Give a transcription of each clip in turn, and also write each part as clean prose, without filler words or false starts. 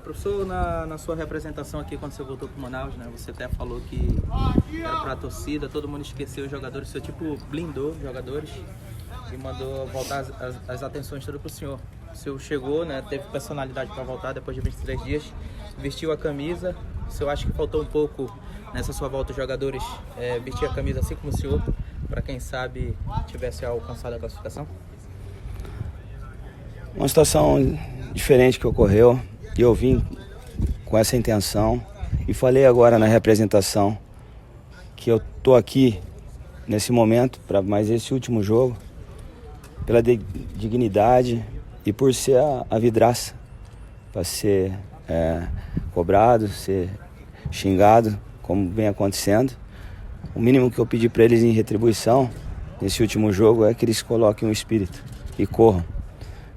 Professor, na sua representação aqui, quando você voltou para Manaus, né, você até falou que era para a torcida, todo mundo esqueceu os jogadores, seu tipo blindou os jogadores e mandou voltar as atenções todas para o senhor. O senhor chegou, né, teve personalidade para voltar depois de 23 dias, vestiu a camisa. O senhor acha que faltou um pouco nessa sua volta os jogadores vestir a camisa assim como o senhor, para quem sabe tivesse alcançado a classificação? Uma situação diferente que ocorreu e eu vim com essa intenção e falei agora na representação que eu tô aqui nesse momento para mais esse último jogo pela dignidade e por ser a vidraça para ser cobrado, ser xingado como vem acontecendo. O mínimo que eu pedi para eles em retribuição nesse último jogo é que eles coloquem o espírito e corram.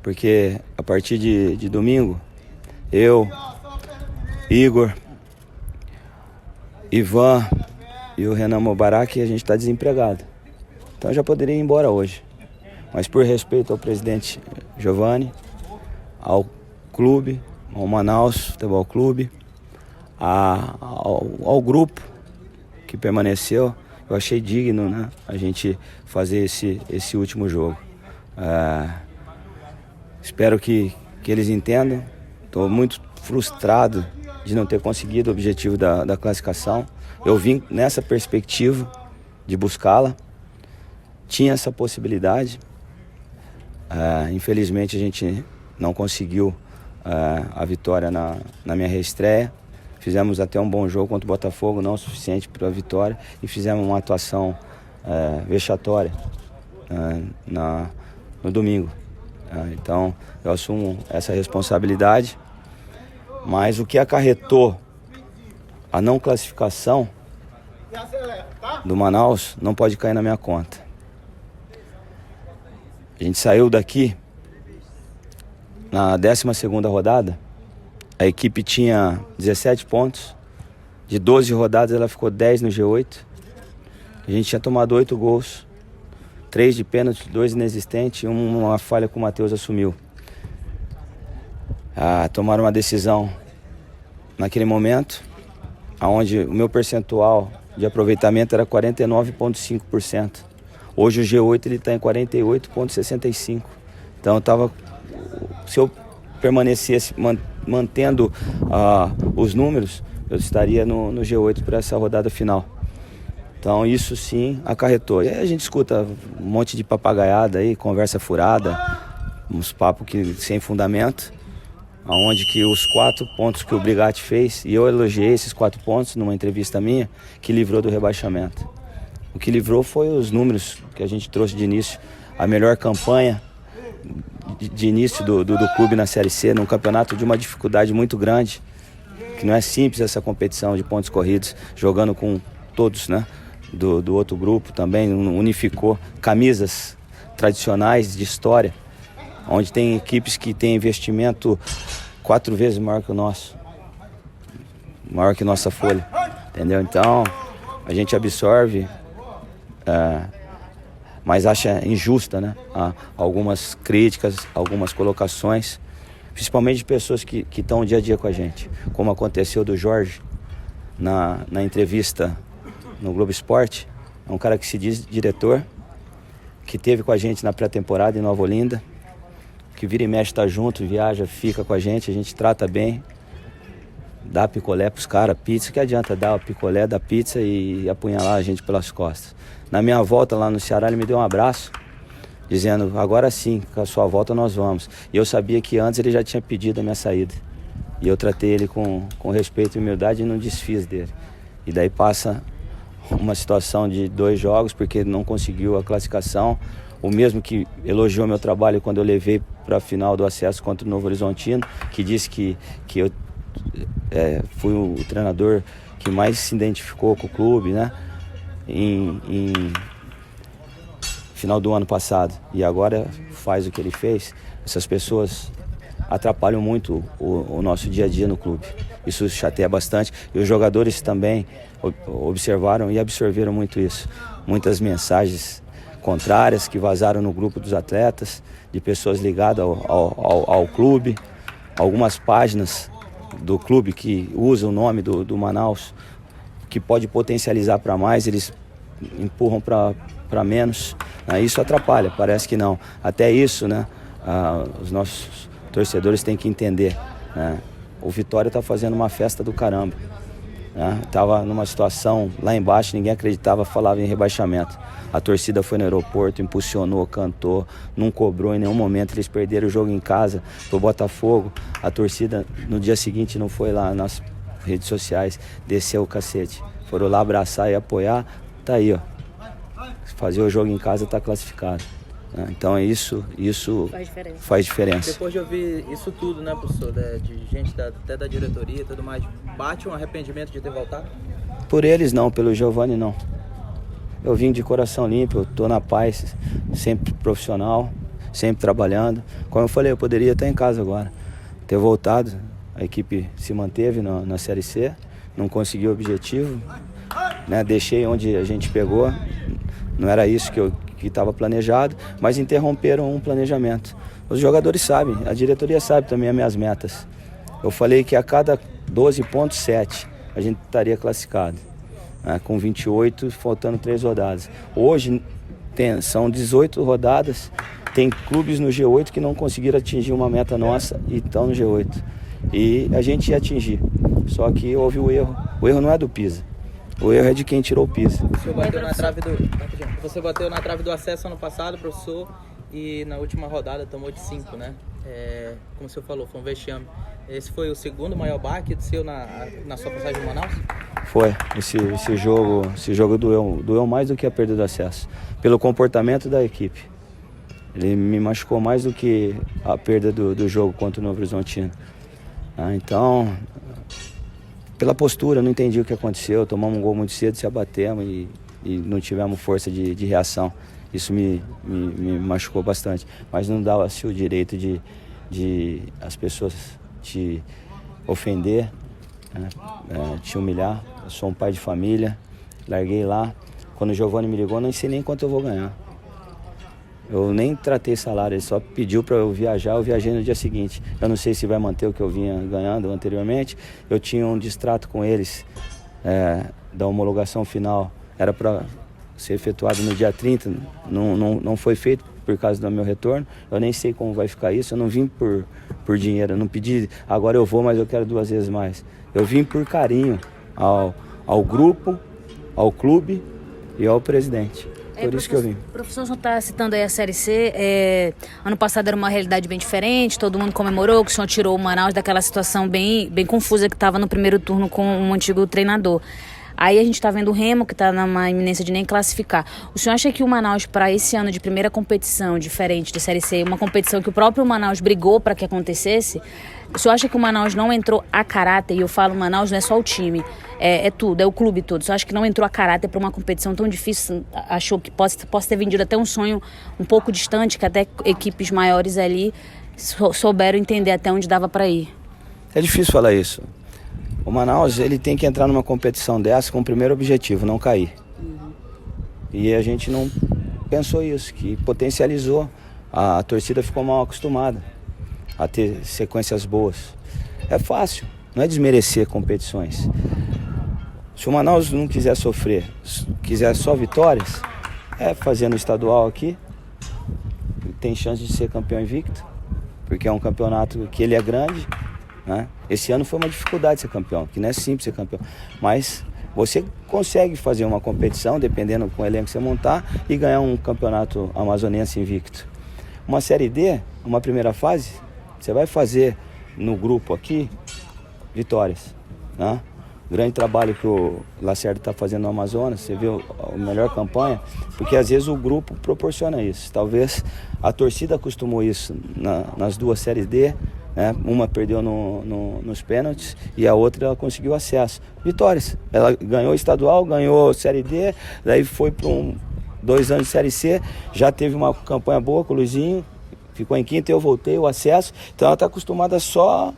Porque a partir de domingo, eu, Igor, Ivan e o Renan Mubarak, a gente está desempregado. Então eu já poderia ir embora hoje. Mas por respeito ao presidente Giovanni, ao clube, ao Manaus Futebol Clube, ao grupo que permaneceu, eu achei digno, né, a gente fazer esse último jogo. Espero que eles entendam. Estou muito frustrado de não ter conseguido o objetivo da classificação. Eu vim nessa perspectiva de buscá-la. Tinha essa possibilidade. Infelizmente a gente não conseguiu a vitória na minha reestreia. Fizemos até um bom jogo contra o Botafogo, não o suficiente para a vitória. E fizemos uma atuação vexatória no domingo. Então eu assumo essa responsabilidade, mas o que acarretou a não classificação do Manaus não pode cair na minha conta. A gente saiu daqui na 12ª rodada, a equipe tinha 17 pontos, de 12 rodadas ela ficou 10 no G8, a gente tinha tomado 8 gols, 3 de pênalti, 2 inexistentes e uma falha que o Matheus assumiu. Tomaram uma decisão naquele momento, onde o meu percentual de aproveitamento era 49,5%. Hoje o G8 está em 48,65%. Então se eu permanecesse mantendo os números, eu estaria no G8 para essa rodada final. Então isso sim acarretou. E aí a gente escuta um monte de papagaiada aí, conversa furada, uns papos sem fundamento, onde que os 4 pontos que o Brigatti fez, e eu elogiei esses 4 pontos numa entrevista minha, que livrou do rebaixamento. O que livrou foi os números que a gente trouxe de início, a melhor campanha de início do clube na Série C, num campeonato de uma dificuldade muito grande, que não é simples essa competição de pontos corridos, jogando com todos, né? Do outro grupo também, unificou camisas tradicionais de história, onde tem equipes que têm investimento 4 vezes maior que o nosso, maior que nossa folha, entendeu? Então a gente absorve, mas acha injusta, né? Algumas críticas, algumas colocações, principalmente de pessoas que estão dia a dia com a gente, como aconteceu do Jorge na entrevista no Globo Esporte. É um cara que se diz diretor, que esteve com a gente na pré-temporada em Nova Olinda, que vira e mexe, está junto, viaja, fica com a gente trata bem, dá picolé pros caras, pizza, que adianta dar o picolé da pizza e apunhalar a gente pelas costas. Na minha volta lá no Ceará, ele me deu um abraço, dizendo, agora sim, com a sua volta nós vamos. E eu sabia que antes ele já tinha pedido a minha saída. E eu tratei ele com respeito e humildade e não desfiz dele. E daí passa uma situação de 2 jogos, porque não conseguiu a classificação. O mesmo que elogiou meu trabalho quando eu levei para a final do acesso contra o Novo Horizontino, que disse que eu fui o treinador que mais se identificou com o clube, né? Em final do ano passado. E agora faz o que ele fez. Essas pessoas atrapalham muito o nosso dia a dia no clube. Isso chateia bastante. E os jogadores também observaram e absorveram muito isso. Muitas mensagens contrárias que vazaram no grupo dos atletas, de pessoas ligadas ao clube. Algumas páginas do clube que usa o nome do Manaus, que pode potencializar para mais, eles empurram para menos. Isso atrapalha, parece que não. Até isso, né, os nossos torcedores têm que entender, né? O Vitória está fazendo uma festa do caramba. Estava numa situação lá embaixo, ninguém acreditava, falava em rebaixamento. A torcida foi no aeroporto, impulsionou, cantou, não cobrou em nenhum momento. Eles perderam o jogo em casa pro Botafogo. A torcida no dia seguinte não foi lá nas redes sociais, desceu o cacete. Foram lá abraçar e apoiar, tá aí, ó. Fazer o jogo em casa tá classificado. Então isso faz diferença. Depois de ouvir isso tudo, né, professor, de gente até da diretoria e tudo mais, bate um arrependimento de ter voltado? Por eles não, pelo Giovani não. Eu vim de coração limpo, eu tô na paz, sempre profissional, sempre trabalhando. Como eu falei, eu poderia estar em casa agora, ter voltado. A equipe se manteve na Série C, não conseguiu o objetivo, né? Deixei onde a gente pegou, não era isso que estava planejado, mas interromperam um planejamento. Os jogadores sabem, a diretoria sabe também as minhas metas. Eu falei que a cada 12,7 a gente estaria classificado, né, com 28, faltando 3 rodadas. Hoje são 18 rodadas, tem clubes no G8 que não conseguiram atingir uma meta nossa e estão no G8. E a gente ia atingir, só que houve o erro. O erro não é do Pisa. O erro é de quem tirou o piso. Você bateu na trave do acesso ano passado, professor, e na última rodada tomou de 5, né? Como o senhor falou, foi um vexame. Esse foi o segundo maior baque seu na sua passagem em Manaus? Foi. Esse jogo doeu mais do que a perda do acesso. Pelo comportamento da equipe. Ele me machucou mais do que a perda do jogo contra o Novo Horizontino. Então, pela postura, eu não entendi o que aconteceu. Tomamos um gol muito cedo, se abatemos e não tivemos força de reação. Isso me machucou bastante. Mas não dava-se o direito de as pessoas te ofender, né? Te humilhar. Eu sou um pai de família, larguei lá. Quando o Giovani me ligou, eu não sei nem quanto eu vou ganhar. Eu nem tratei salário, ele só pediu para eu viajar, eu viajei no dia seguinte. Eu não sei se vai manter o que eu vinha ganhando anteriormente. Eu tinha um distrato com eles da homologação final, era para ser efetuado no dia 30, não foi feito por causa do meu retorno. Eu nem sei como vai ficar isso, eu não vim por dinheiro, eu não pedi, agora eu vou, mas eu quero 2 vezes mais. Eu vim por carinho ao grupo, ao clube e ao presidente. Por isso que eu vim. O professor está citando aí a Série C. Ano passado era uma realidade bem diferente, todo mundo comemorou que o senhor tirou o Manaus daquela situação bem confusa que estava no primeiro turno com um antigo treinador. Aí a gente está vendo o Remo, que está numa iminência de nem classificar. O senhor acha que o Manaus, para esse ano de primeira competição, diferente da Série C, uma competição que o próprio Manaus brigou para que acontecesse, o senhor acha que o Manaus não entrou a caráter? E eu falo Manaus, não é só o time, é tudo, é o clube todo. O senhor acha que não entrou a caráter para uma competição tão difícil? Achou que possa ter vendido até um sonho um pouco distante, que até equipes maiores ali souberam entender até onde dava para ir? É difícil falar isso. O Manaus, ele tem que entrar numa competição dessa com o primeiro objetivo, não cair. E a gente não pensou isso, que potencializou. A torcida ficou mal acostumada a ter sequências boas. É fácil, não é desmerecer competições. Se o Manaus não quiser sofrer, quiser só vitórias, fazer no estadual aqui, tem chance de ser campeão invicto, porque é um campeonato que ele é grande, né? Esse ano foi uma dificuldade ser campeão, que não é simples ser campeão, mas você consegue fazer uma competição, dependendo com o elenco que você montar, e ganhar um campeonato amazonense invicto. Uma Série D, uma primeira fase, você vai fazer no grupo aqui vitórias, né? Grande trabalho que o Lacerda está fazendo no Amazonas, você viu a melhor campanha, porque às vezes o grupo proporciona isso. Talvez a torcida acostumou isso nas 2 séries D, né? Uma perdeu nos pênaltis e a outra ela conseguiu acesso. Vitórias. Ela ganhou estadual, ganhou Série D, daí foi para 2 anos de Série C, já teve uma campanha boa com o Luizinho, ficou em 5º, eu voltei, o acesso. Então ela está acostumada só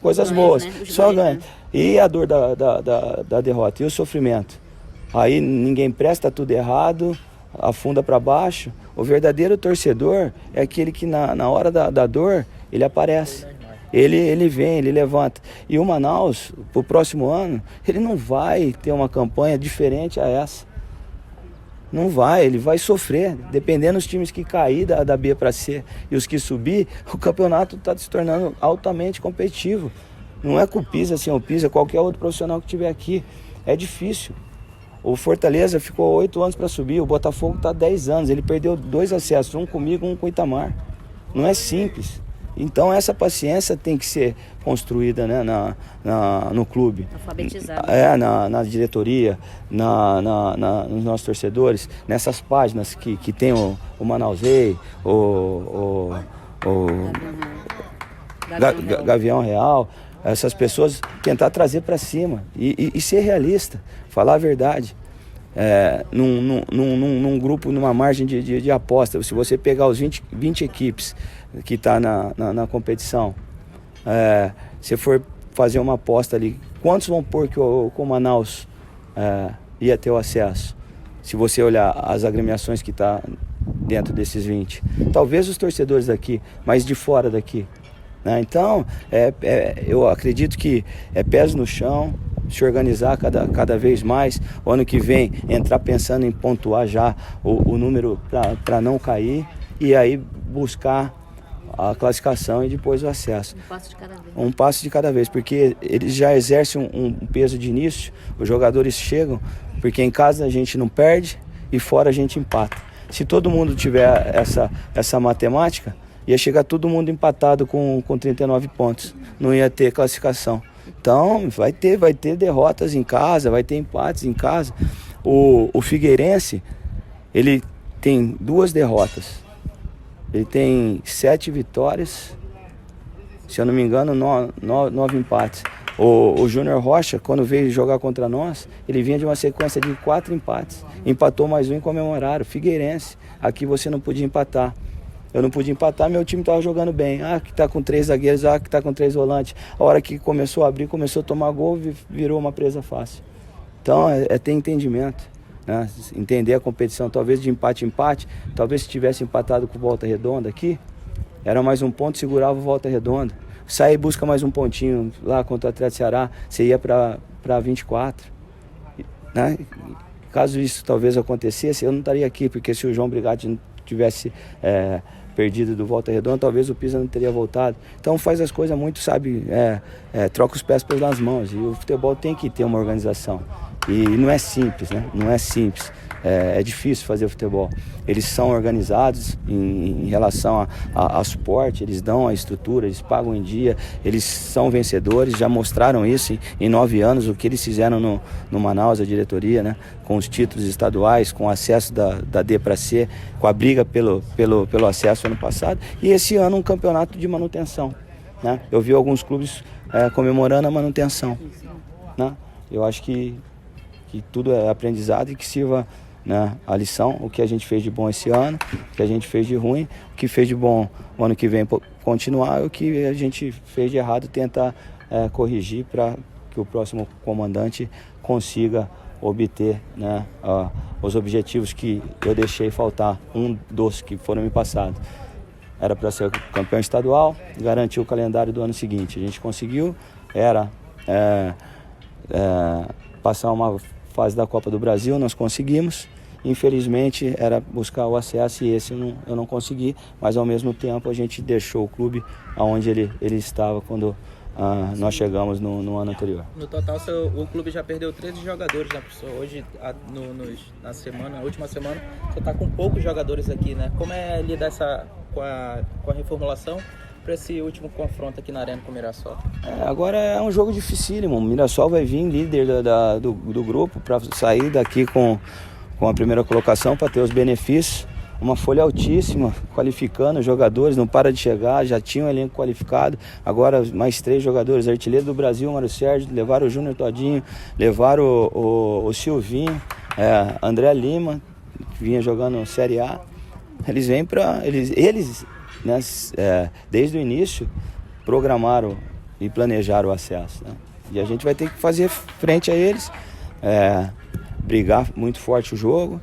coisas boas, né? Só ganha. Né? E a dor da derrota, e o sofrimento. Aí ninguém presta, tudo errado, afunda para baixo. O verdadeiro torcedor é aquele que na hora da dor, ele aparece. ele vem, ele levanta. E o Manaus, pro próximo ano, ele não vai ter uma campanha diferente a essa. Não vai, ele vai sofrer. Dependendo dos times que cair da B para C e os que subir, o campeonato está se tornando altamente competitivo. Não é com o Pisa, assim, o Pisa, qualquer outro profissional que estiver aqui. É difícil. O Fortaleza ficou 8 anos para subir, o Botafogo está 10 anos. Ele perdeu 2 acessos, um comigo, um com o Itamar. Não é simples. Então essa paciência tem que ser construída, né, no clube. Alfabetizado. Na diretoria, nos nossos torcedores, nessas páginas que tem o Manausei, o Gavião Real, essas pessoas tentar trazer para cima e ser realista, falar a verdade. Num grupo, numa margem de aposta, se você pegar os 20 equipes que está na competição, se for fazer uma aposta ali, quantos vão pôr que o Manaus ia ter o acesso? Se você olhar as agremiações que está dentro desses 20, talvez os torcedores daqui, mas de fora daqui, né? Então, eu acredito que é pés no chão, se organizar cada vez mais. O ano que vem entrar pensando em pontuar já o número para não cair, e aí buscar a classificação e depois o acesso. Um passo de cada vez. Um passo de cada vez, porque eles já exercem um peso de início, os jogadores chegam, porque em casa a gente não perde e fora a gente empata. Se todo mundo tiver essa matemática, ia chegar todo mundo empatado com 39 pontos, não ia ter classificação. Então vai ter derrotas em casa, vai ter empates em casa. O Figueirense, ele tem 2 derrotas, ele tem 7 vitórias, se eu não me engano 9 empates. O Júnior Rocha, quando veio jogar contra nós, ele vinha de uma sequência de 4 empates, empatou mais um em comemorar. O Figueirense, aqui você não podia empatar. Eu não pude empatar, meu time estava jogando bem. Que está com 3 zagueiros, que está com 3 volantes. A hora que começou a abrir, começou a tomar gol, virou uma presa fácil. Então, é ter entendimento, né? Entender a competição, talvez de empate, talvez se tivesse empatado com Volta Redonda aqui, era mais um ponto, segurava o Volta Redonda. Sai e busca mais um pontinho lá contra o Atlético Ceará, você ia para 24. Né? Caso isso talvez acontecesse, eu não estaria aqui, porque se o João Brigatti não tivesse perdido do Volta Redonda, talvez o Pisa não teria voltado. Então faz as coisas muito, sabe, troca os pés pelas mãos. E o futebol tem que ter uma organização. E não é simples, né? Não é simples. É difícil fazer futebol. Eles são organizados em relação a suporte, eles dão a estrutura, eles pagam em dia, eles são vencedores, já mostraram isso em 9 anos, o que eles fizeram no Manaus, a diretoria, né? Com os títulos estaduais, com o acesso da D para C, com a briga pelo acesso ano passado, e esse ano um campeonato de manutenção, né? Eu vi alguns clubes comemorando a manutenção, né? Eu acho que tudo é aprendizado e que sirva, né, a lição, o que a gente fez de bom esse ano, o que a gente fez de ruim, o que fez de bom o ano que vem continuar, o que a gente fez de errado tentar corrigir para que o próximo comandante consiga obter, né, os objetivos que eu deixei faltar, um dos que foram me passados. Era para ser campeão estadual, garantir o calendário do ano seguinte. A gente conseguiu, era passar uma fase da Copa do Brasil, nós conseguimos. Infelizmente era buscar o acesso e esse eu não consegui, mas ao mesmo tempo a gente deixou o clube onde ele estava quando nós chegamos no ano anterior. No total, o clube já perdeu 13 jogadores, né, professor? Hoje, na última semana, você está com poucos jogadores aqui, né? Como é lidar com a reformulação para esse último confronto aqui na Arena com o Mirassol? Agora é um jogo dificílimo. O Mirassol vai vir líder do grupo para sair daqui com a primeira colocação, para ter os benefícios. Uma folha altíssima, qualificando os jogadores, não para de chegar, já tinha um elenco qualificado, agora mais 3 jogadores, artilheiro do Brasil, Mário Sérgio, levaram o Júnior Todinho, levaram o Silvinho, André Lima, que vinha jogando Série A. Eles vêm para... Eles né, desde o início, programaram e planejaram o acesso, né? E a gente vai ter que fazer frente a eles, brigar muito forte o jogo.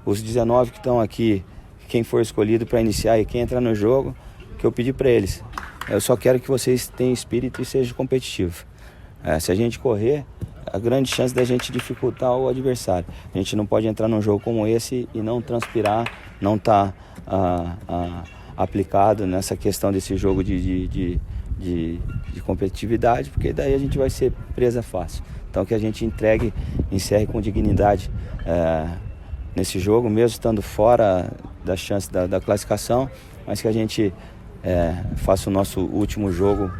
Os 19 que estão aqui, quem for escolhido para iniciar e quem entrar no jogo, que eu pedi para eles, Eu só quero que vocês tenham espírito e sejam competitivos. Se a gente correr, a grande chance da gente dificultar o adversário. A gente não pode entrar num jogo como esse e não transpirar, não estar aplicado nessa questão desse jogo de competitividade, porque daí a gente vai ser presa fácil. Então que a gente encerre com dignidade nesse jogo, mesmo estando fora da chance da classificação, mas que a gente faça o nosso último jogo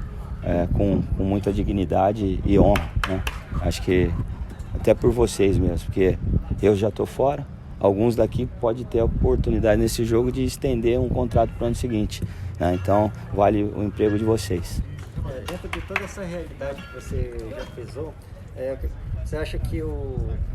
com muita dignidade e honra, né? Acho que até por vocês mesmo, porque eu já estou fora, alguns daqui podem ter a oportunidade nesse jogo de estender um contrato para o ano seguinte, né? Então vale o emprego de vocês. Dentro de toda essa realidade que você já frisou, você acha que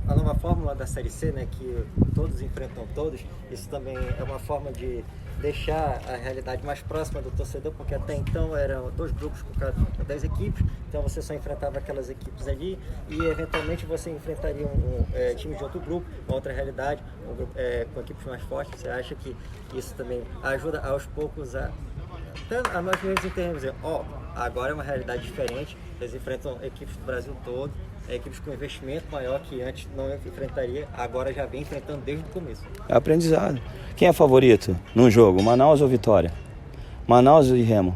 a nova fórmula da Série C, né, que todos enfrentam todos, isso também é uma forma de deixar a realidade mais próxima do torcedor, porque até então eram 2 grupos com cada 10 equipes, então você só enfrentava aquelas equipes ali e eventualmente você enfrentaria um time de outro grupo, uma outra realidade, um grupo, com equipes mais fortes. Você acha que isso também ajuda aos poucos a nós mesmos entendermos, agora é uma realidade diferente, eles enfrentam equipes do Brasil todo, equipes com investimento maior que antes não enfrentaria, agora já vem enfrentando desde o começo. É aprendizado. Quem é favorito num jogo? Manaus ou Vitória? Manaus e Remo?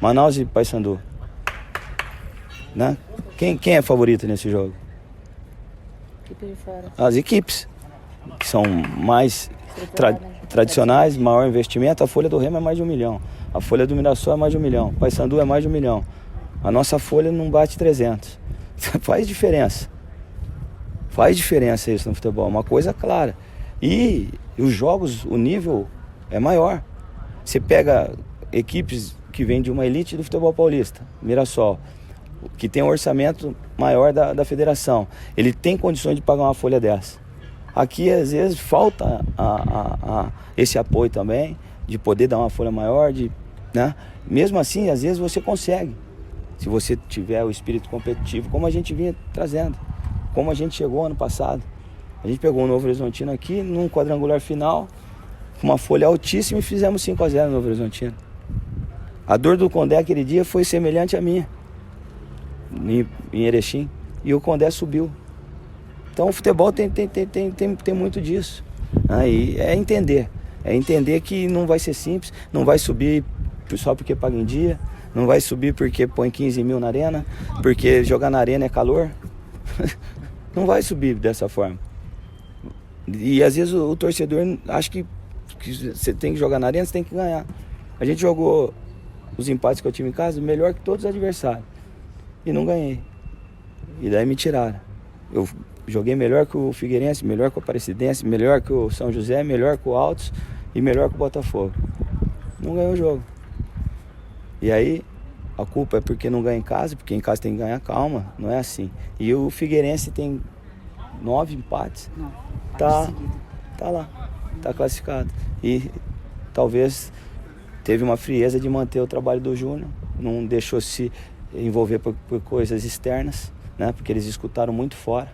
Manaus e Paysandu? Né? Quem é favorito nesse jogo? Equipe de fora. As equipes que são mais tradicionais, maior investimento. A folha do Remo é mais de 1 milhão. A folha do Mirassol é mais de 1 milhão. Paysandu é mais de 1 milhão. A nossa folha não bate 300. Faz diferença. Faz diferença isso no futebol. Uma coisa clara. E os jogos, o nível é maior. Você pega equipes que vêm de uma elite do futebol paulista, Mirassol, que tem um orçamento maior da federação. Ele tem condições de pagar uma folha dessa. Aqui, às vezes, falta esse apoio também, de poder dar uma folha maior, né? Mesmo assim, às vezes você consegue, se você tiver o espírito competitivo, como a gente vinha trazendo, como a gente chegou ano passado. A gente pegou o Novo Horizontino aqui, num quadrangular final, com uma folha altíssima, e fizemos 5-0 no Novo Horizontino. A dor do Condé aquele dia foi semelhante à minha, em Erechim, e o Condé subiu. Então o futebol tem muito disso. Aí é entender que não vai ser simples, não vai subir só porque paga em dia, não vai subir porque põe 15 mil na arena, porque jogar na arena é calor. Não vai subir dessa forma. E às vezes o torcedor acha que você tem que jogar na arena, você tem que ganhar. A gente jogou os empates que eu tive em casa melhor que todos os adversários. E não ganhei. E daí me tiraram. Eu joguei melhor que o Figueirense, melhor que o Aparecidense, melhor que o São José, melhor que o Altos e melhor que o Botafogo. Não ganhou o jogo. E aí, a culpa é porque não ganha em casa, porque em casa tem que ganhar, calma, não é assim. E o Figueirense tem 9 empates. Não, Tá lá, tá classificado. E talvez teve uma frieza de manter o trabalho do Júnior, não deixou se envolver por coisas externas, né? Porque eles escutaram muito fora.